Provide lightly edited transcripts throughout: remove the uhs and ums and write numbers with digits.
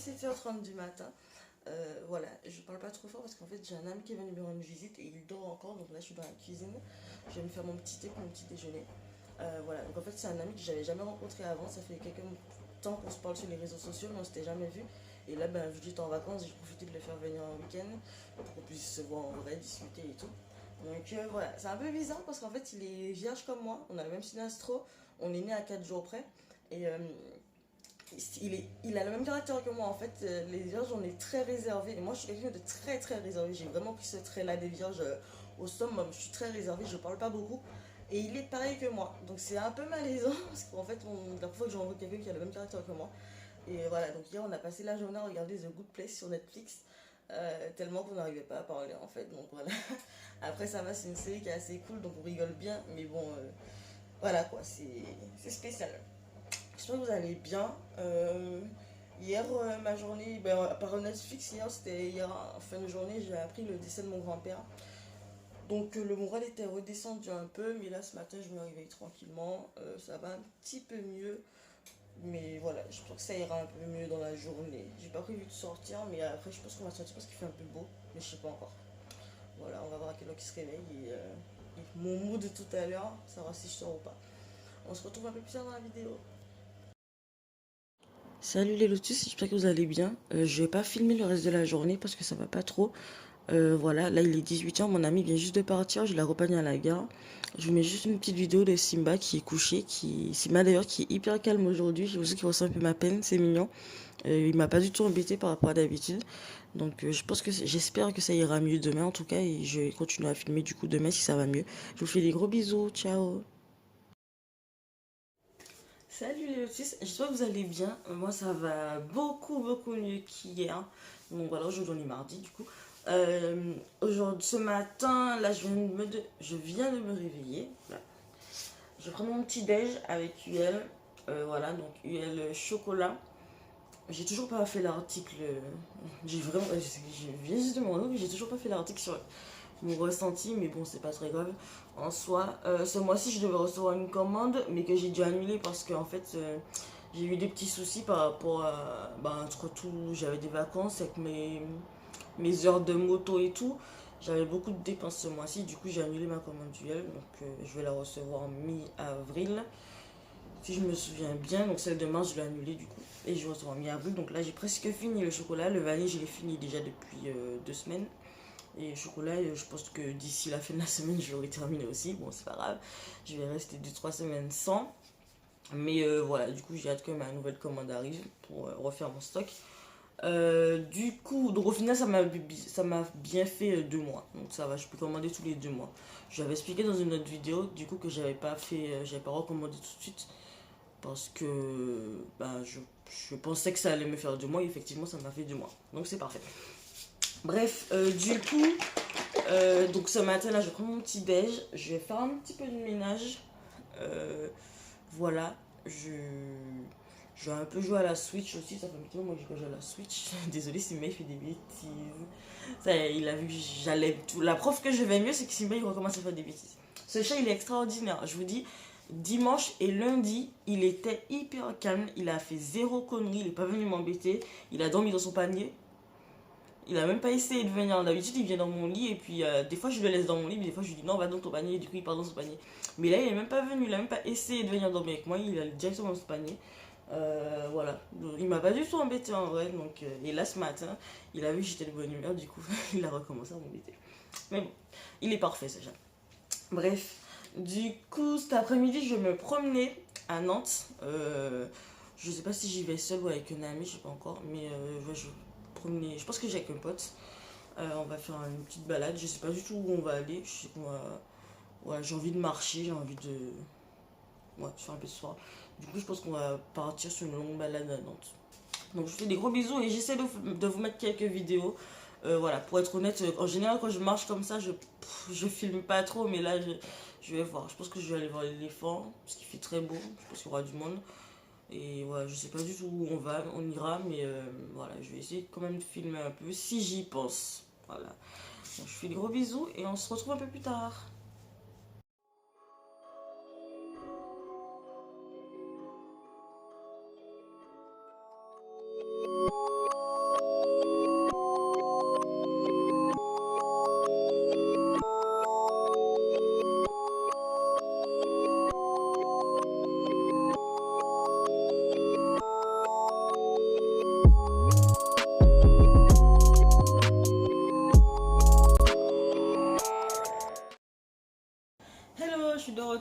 7h30 du matin. Voilà, je parle pas trop fort parce qu'en fait j'ai un ami qui est venu me rendre visite et il dort encore. Donc là je suis dans la cuisine. Je vais me faire mon petit thé pour mon petit déjeuner. Voilà, donc en fait c'est un ami que j'avais jamais rencontré avant. Ça fait quelques temps qu'on se parle sur les réseaux sociaux mais on s'était jamais vu. Et là ben, vu que j'étais en vacances, j'ai profité de le faire venir un week-end pour qu'on puisse se voir en vrai, discuter et tout. Donc voilà, c'est un peu bizarre parce qu'en fait il est vierge comme moi. On a le même signe astro. On est né à 4 jours près. Et il a le même caractère que moi en fait. Les vierges, on est très réservés. Et moi, je suis quelqu'un de très très réservé. J'ai vraiment pris ce trait-là des vierges au summum. Je suis très réservée, je parle pas beaucoup. Et il est pareil que moi. Donc c'est un peu malaisant parce qu'en fait, la première fois que j'ai rencontré quelqu'un qui a le même caractère que moi. Et voilà, donc hier, on a passé la journée à regarder The Good Place sur Netflix. Tellement qu'on n'arrivait pas à parler en fait. Donc voilà. Après, ça va, c'est une série qui est assez cool, donc on rigole bien. Mais bon, voilà quoi, c'est spécial. J'espère que vous allez bien. Hier, ma journée, ben, par Netflix, hier, c'était hier en fin de journée, j'ai appris le décès de mon grand-père. Donc le moral était redescendu un peu, mais là ce matin je me réveille tranquillement. Ça va un petit peu mieux, mais voilà, je pense que ça ira un peu mieux dans la journée. J'ai pas prévu de sortir, mais après je pense qu'on va sortir parce qu'il fait un peu beau, mais je sais pas encore. Voilà, on va voir à quelle heure il se réveille et mon mood de tout à l'heure, savoir si je sors ou pas. On se retrouve un peu plus tard dans la vidéo. Salut les lotus, j'espère que vous allez bien. Je vais pas filmer le reste de la journée parce que ça va pas trop. Voilà, là il est 18h, mon ami vient juste de partir, je la repagne à la gare. Je vous mets juste une petite vidéo de Simba qui est couché, Simba d'ailleurs qui est hyper calme aujourd'hui, je sais qu'il ressent un peu ma peine, c'est mignon. Il m'a pas du tout embêté par rapport à d'habitude. Donc je pense que j'espère que ça ira mieux demain en tout cas et je vais continuer à filmer du coup demain si ça va mieux. Je vous fais des gros bisous, ciao. Salut les lotus, j'espère que vous allez bien. Moi ça va beaucoup mieux qu'hier. Donc voilà, aujourd'hui on est mardi du coup. Aujourd'hui, ce matin, là je viens de me réveiller. Là. Je prends mon petit déj avec UL. Voilà, donc UL chocolat. J'ai toujours pas fait l'article. J'ai vraiment. Je viens juste de m'en rendre, j'ai toujours pas fait l'article sur mon ressenti, mais bon, c'est pas très grave en soi. Ce mois-ci, je devais recevoir une commande, mais que j'ai dû annuler parce que en fait, j'ai eu des petits soucis par rapport à. Bah, entre tout, j'avais des vacances avec mes heures de moto et tout. J'avais beaucoup de dépenses ce mois-ci, du coup, j'ai annulé ma commande duel, donc je vais la recevoir mi-avril. Si je me souviens bien, donc celle de mars, je l'ai annulée du coup. Et je recevoir mi-avril, donc là, j'ai presque fini le chocolat. Le vanille, je l'ai fini déjà depuis 2 semaines. Et le chocolat, je pense que d'ici la fin de la semaine, je l'aurai terminé aussi. Bon, c'est pas grave. Je vais rester 2-3 semaines sans. Mais voilà, du coup, j'ai hâte que ma nouvelle commande arrive pour refaire mon stock. Du coup, donc au final, ça m'a bien fait 2 mois. Donc ça va, je peux commander tous les 2 mois. J'avais expliqué dans une autre vidéo, du coup, que j'avais pas recommandé tout de suite. Parce que ben, je pensais que ça allait me faire 2 mois. Et effectivement, ça m'a fait 2 mois. Donc c'est parfait. Bref, du coup, donc ce matin là, je prends mon petit déj, je vais faire un petit peu de ménage. Euh, voilà, je vais un peu jouer à la Switch aussi, ça fait un petit moment que je joue à la Switch. Désolée, Simba il fait des bêtises. Ça, il a vu que j'allais tout. La preuve que je vais mieux, c'est que Simba il recommence à faire des bêtises. Ce chat il est extraordinaire, je vous dis. Dimanche et lundi, il était hyper calme, il a fait zéro connerie, il est pas venu m'embêter, il a dormi dans son panier. Il a même pas essayé de venir. D'habitude, il vient dans mon lit et puis des fois je le laisse dans mon lit, mais des fois je lui dis non, va dans ton panier. Et du coup, il part dans son panier. Mais là, il est même pas venu, il a même pas essayé de venir dormir avec moi. Il est directement dans son panier. Voilà. Donc, il m'a pas du tout embêté en vrai. Donc, et là, ce matin, il a vu que j'étais de bonne humeur. Du coup, il a recommencé à m'embêter. Mais bon, il est parfait, ce chat. Bref, du coup, cet après-midi, je vais me promener à Nantes. Je sais pas si j'y vais seule ou avec une amie, je sais pas encore. Mais je pense que j'ai avec un pote. On va faire une petite balade. Je sais pas du tout où on va aller. Je sais qu'on va. Ouais, j'ai envie de marcher, j'ai envie de. Ouais, faire un peu de sport. Du coup, je pense qu'on va partir sur une longue balade à Nantes. Donc, je vous fais des gros bisous et j'essaie de vous mettre quelques vidéos. Voilà, pour être honnête, en général, quand je marche comme ça, je filme pas trop, mais là, je vais voir. Je pense que je vais aller voir l'éléphant, parce qu'il fait très beau. Je pense qu'il y aura du monde. Et voilà, je sais pas du tout où on ira, mais voilà, je vais essayer quand même de filmer un peu si j'y pense. Voilà. Donc, je fais des gros bisous et on se retrouve un peu plus tard.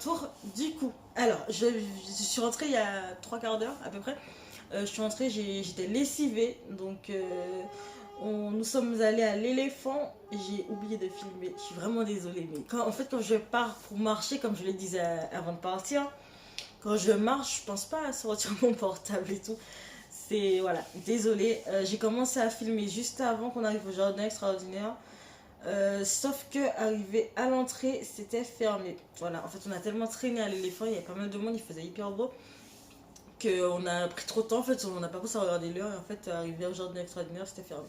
retour du coup. Alors, je suis rentrée il y a 3 quarts d'heure à peu près. Je suis rentrée, j'étais lessivée. Donc, nous sommes allés à l'éléphant. J'ai oublié de filmer. Je suis vraiment désolée. Mais quand je pars pour marcher, comme je le disais avant de partir, quand je marche, je pense pas à sortir mon portable et tout. C'est, voilà, désolée. J'ai commencé à filmer juste avant qu'on arrive au jardin extraordinaire. Sauf que arrivé à l'entrée, c'était fermé. Voilà, en fait, on a tellement traîné à l'éléphant, il y avait pas mal de monde, il faisait hyper beau, qu'on a pris trop de temps. En fait, on n'a pas pensé à regarder l'heure. Et en fait, arrivé au jardin extraordinaire, c'était fermé.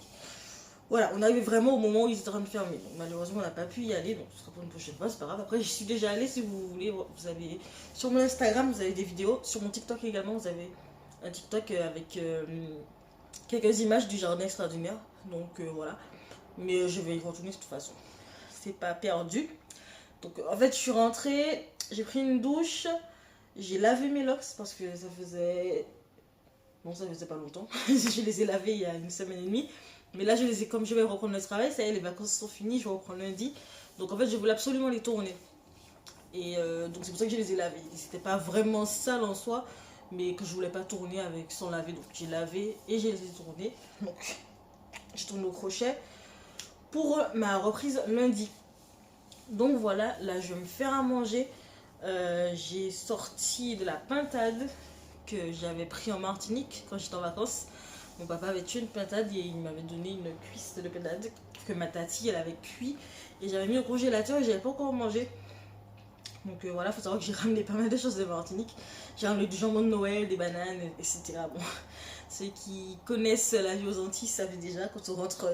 Voilà, on arrivait vraiment au moment où ils étaient en train de fermer. Donc, malheureusement, on n'a pas pu y aller. Donc, ce sera pour une prochaine fois, c'est pas grave. Après, j'y suis déjà allée si vous voulez. Vous avez sur mon Instagram, vous avez des vidéos. Sur mon TikTok également, vous avez un TikTok avec quelques images du jardin extraordinaire. Donc, voilà. Mais je vais y retourner de toute façon. C'est pas perdu. Donc en fait, je suis rentrée, j'ai pris une douche, j'ai lavé mes locks parce que ça faisait. Bon, ça faisait pas longtemps. Je les ai lavés il y a une semaine et demie. Mais là, je les ai, comme je vais reprendre le travail, ça y est, les vacances sont finies, je vais reprendre lundi. Donc en fait, je voulais absolument les tourner. Et donc c'est pour ça que je les ai lavés. C'était pas vraiment sale en soi, mais que je voulais pas tourner avec sans laver. Donc j'ai lavé et je les ai tournés. Donc j'ai tourné au crochet pour ma reprise lundi. Donc voilà, là je vais me faire à manger. J'ai sorti de la pintade que j'avais pris en Martinique quand j'étais en vacances. Mon papa avait tué une pintade et il m'avait donné une cuisse de pintade que ma tati elle avait cuit et j'avais mis au congélateur et j'avais pas encore mangé. Donc voilà, faut savoir que j'ai ramené pas mal de choses de Martinique. J'ai ramené du jambon de Noël, des bananes, etc. Bon, ceux qui connaissent la vie aux Antilles savent déjà, quand on rentre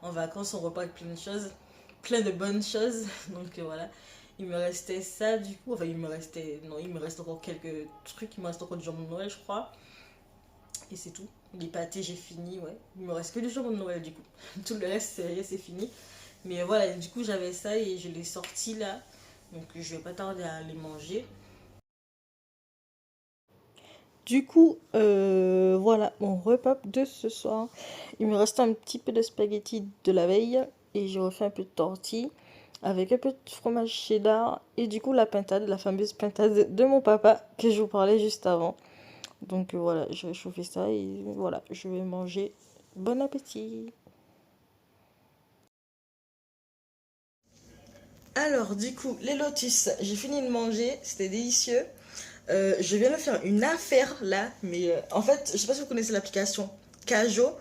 en vacances, on repart avec plein de choses, plein de bonnes choses. Donc voilà, il me restait ça du coup. Enfin, il me reste encore quelques trucs. Il me reste encore du jambon de Noël, je crois. Et c'est tout. Les pâtés, j'ai fini, ouais. Il me reste que du jambon de Noël du coup. Tout le reste, c'est fini. Mais voilà, du coup, j'avais ça et je l'ai sorti là. Donc je vais pas tarder à les manger. Du coup, voilà mon repas de ce soir. Il me reste un petit peu de spaghetti de la veille et j'ai refait un peu de tortille avec un peu de fromage cheddar et du coup la pintade, la fameuse pintade de mon papa que je vous parlais juste avant. Donc voilà, je vais chauffer ça et voilà, je vais manger. Bon appétit! Alors, du coup, les lotus, j'ai fini de manger, c'était délicieux. Je viens de faire une affaire là, mais en fait, je sais pas si vous connaissez l'application Kajo.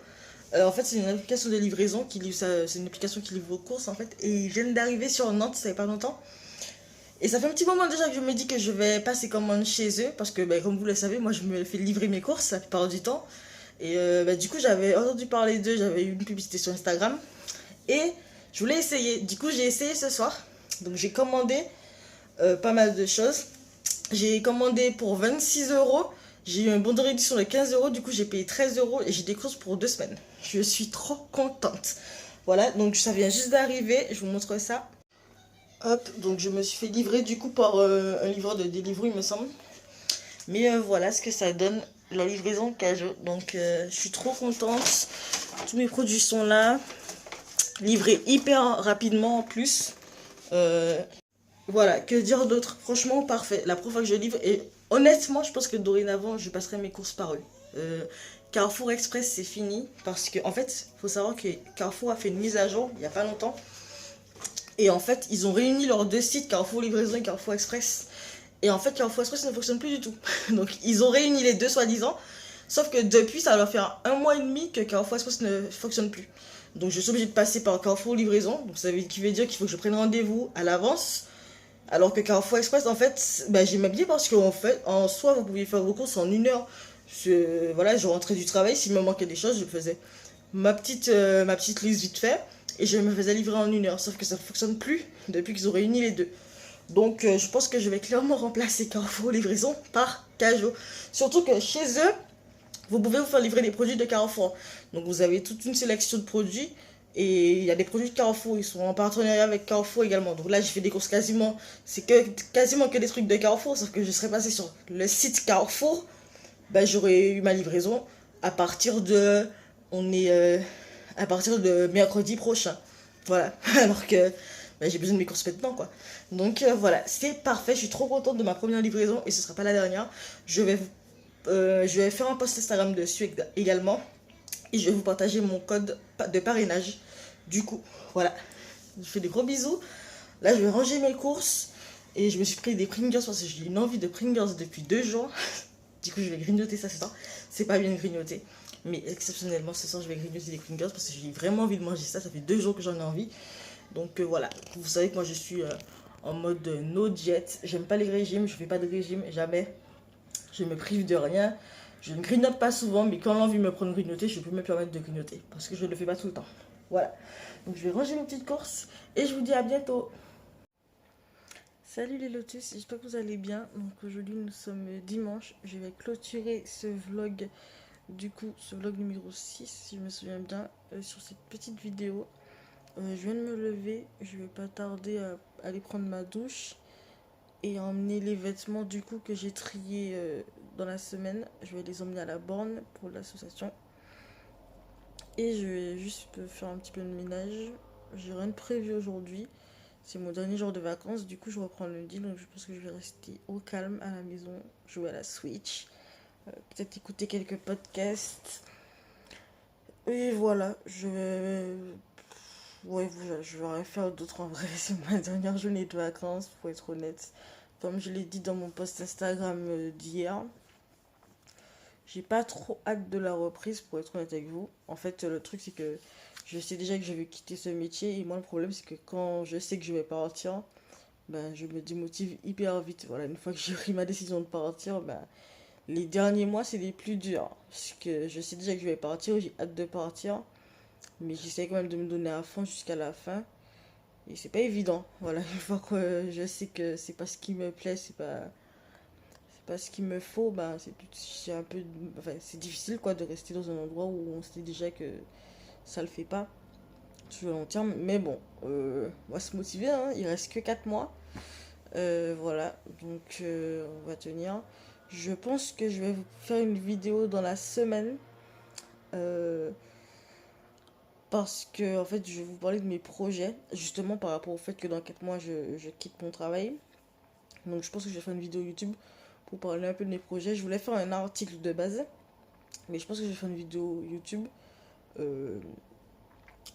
En fait, c'est une application de livraison qui livre c'est une application qui livre vos courses en fait. Et ils viennent d'arriver sur Nantes, ça fait pas longtemps. Et ça fait un petit moment déjà que je me dis que je vais passer commande chez eux parce que, bah, comme vous le savez, moi je me fais livrer mes courses la plupart du temps. Et bah, du coup, j'avais entendu parler d'eux, j'avais eu une publicité sur Instagram et je voulais essayer. Du coup, j'ai essayé ce soir. Donc, j'ai commandé pas mal de choses. J'ai commandé pour 26 euros. J'ai eu un bon de réduction de 15 euros. Du coup, j'ai payé 13 euros et j'ai des courses pour 2 semaines. Je suis trop contente. Voilà, donc ça vient juste d'arriver. Je vous montre ça. Hop, donc je me suis fait livrer du coup par un livreur de Deliveroo, il me semble. Mais voilà ce que ça donne, la livraison Kajo. Donc je suis trop contente. Tous mes produits sont là. Livrés hyper rapidement en plus. Euh, Voilà, que dire d'autre? Franchement, parfait. La première fois que je livre, et honnêtement, je pense que dorénavant, je passerai mes courses par eux. Euh, Carrefour Express, c'est fini. Parce que, en fait, il faut savoir que Carrefour a fait une mise à jour il n'y a pas longtemps. Et en fait, ils ont réuni leurs deux sites, Carrefour Livraison et Carrefour Express. Et en fait, Carrefour Express ne fonctionne plus du tout. Donc, ils ont réuni les deux, soi-disant. Sauf que depuis, ça va leur faire un mois et demi que Carrefour Express ne fonctionne plus. Donc, je suis obligée de passer par Carrefour Livraison. Donc, ça veut dire qu'il faut que je prenne rendez-vous à l'avance. Alors que Carrefour Express, en fait, bah, j'aimais bien parce qu'en fait, en soi, vous pouviez faire vos courses en 1 heure. Voilà, je rentrais du travail, s'il me manquait des choses, je faisais ma petite liste vite fait et je me faisais livrer en 1 heure. Sauf que ça ne fonctionne plus depuis qu'ils ont réuni les deux. Donc, je pense que je vais clairement remplacer Carrefour Livraison par Cajo. Surtout que chez eux, vous pouvez vous faire livrer des produits de Carrefour. Donc, vous avez toute une sélection de produits. Et il y a des produits de Carrefour, ils sont en partenariat avec Carrefour également. Donc là, j'ai fait des courses quasiment que des trucs de Carrefour, sauf que je serais passée sur le site Carrefour, bah, j'aurais eu ma livraison à partir de, à partir de mercredi prochain. Voilà. Alors que bah, j'ai besoin de mes courses maintenant, quoi. Donc voilà, c'est parfait. Je suis trop contente de ma première livraison et ce sera pas la dernière. Je vais faire un post Instagram dessus également et je vais vous partager mon code de parrainage. Du coup, voilà. Je fais des gros bisous. Là, je vais ranger mes courses et je me suis pris des Pringles parce que j'ai une envie de Pringles depuis 2 jours. Du coup, je vais grignoter ça ce soir. C'est pas bien grignoter, mais exceptionnellement, ce soir, je vais grignoter des Pringles parce que j'ai vraiment envie de manger ça. Ça fait 2 jours que j'en ai envie. Donc voilà, vous savez que moi, je suis en mode no diète. J'aime pas les régimes, je fais pas de régime, jamais. Je me prive de rien. Je ne grignote pas souvent, mais quand l'envie me prend de grignoter, je peux me permettre de grignoter parce que je ne le fais pas tout le temps. Voilà. Donc je vais ranger mes petites courses et je vous dis à bientôt. Salut les lotus, j'espère que vous allez bien. Donc aujourd'hui nous sommes dimanche. Je vais clôturer ce vlog, du coup ce vlog numéro 6 si je me souviens bien, sur cette petite vidéo. Je viens de me lever, je vais pas tarder à aller prendre ma douche et emmener les vêtements du coup que j'ai triés dans la semaine. Je vais les emmener à la borne pour l'association. Et je vais juste faire un petit peu de ménage. J'ai rien de prévu aujourd'hui. C'est mon dernier jour de vacances. Du coup, je reprends lundi. Donc, je pense que je vais rester au calme à la maison, jouer à la Switch. Peut-être écouter quelques podcasts. Et voilà. Ouais, je vais rien faire d'autre en vrai. C'est ma dernière journée de vacances, pour être honnête. Comme je l'ai dit dans mon post Instagram d'hier. J'ai pas trop hâte de la reprise pour être honnête avec vous. En fait, le truc c'est que je sais déjà que je vais quitter ce métier et moi le problème c'est que quand je sais que je vais partir, ben je me démotive hyper vite. Voilà, une fois que j'ai pris ma décision de partir, ben les derniers mois c'est les plus durs parce que je sais déjà que je vais partir, j'ai hâte de partir, mais j'essaie quand même de me donner à fond jusqu'à la fin et c'est pas évident. Voilà, une fois que je sais que c'est pas ce qui me plaît, c'est pas ce qu'il me faut, bah c'est un peu, enfin, c'est difficile quoi de rester dans un endroit où on sait déjà que ça le fait pas sur le long terme. Mais bon, on va se motiver, hein, il reste que 4 mois. Voilà, donc on va tenir. Je pense que je vais vous faire une vidéo dans la semaine. euh, Parce que en fait je vais vous parler de mes projets, justement par rapport au fait que dans 4 mois je quitte mon travail. Donc je pense que je vais faire une vidéo YouTube pour parler un peu de mes projets. Je voulais faire un article de base, mais je pense que je vais faire une vidéo YouTube. Euh,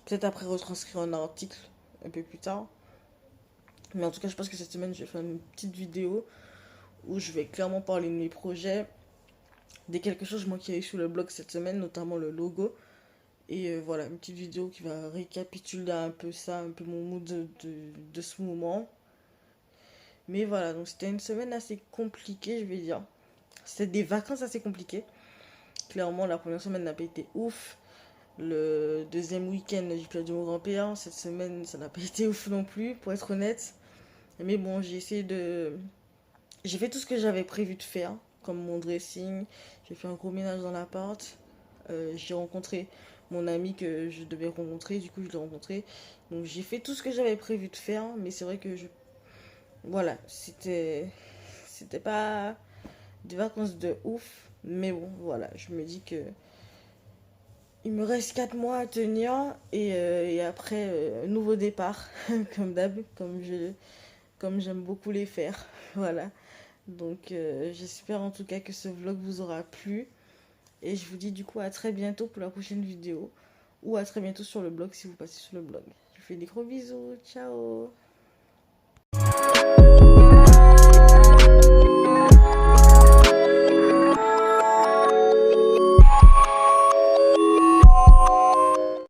Peut-être après retranscrire un article un peu plus tard. Mais en tout cas, je pense que cette semaine, je vais faire une petite vidéo où je vais clairement parler de mes projets, des quelque chose moi qui a eu sur le blog cette semaine, notamment le logo. Et voilà, une petite vidéo qui va récapituler un peu ça, un peu mon mood de ce moment. Mais voilà, donc c'était une semaine assez compliquée, je vais dire. C'était des vacances assez compliquées. Clairement, la première semaine n'a pas été ouf. Le deuxième week-end, j'ai perdu mon grand-père. Cette semaine, ça n'a pas été ouf non plus, pour être honnête. Mais bon, j'ai essayé de... J'ai fait tout ce que j'avais prévu de faire, comme mon dressing. J'ai fait un gros ménage dans l'appart. J'ai rencontré mon ami que je devais rencontrer. Du coup, je l'ai rencontré. Donc, j'ai fait tout ce que j'avais prévu de faire. Mais c'est vrai que voilà, c'était pas des vacances de ouf. Mais bon, voilà, je me dis que il me reste 4 mois à tenir et après, nouveau départ, comme d'hab, comme j'aime beaucoup les faire. Voilà. Donc j'espère en tout cas que ce vlog vous aura plu. Et je vous dis du coup à très bientôt pour la prochaine vidéo. Ou à très bientôt sur le blog si vous passez sur le blog. Je vous fais des gros bisous. Ciao.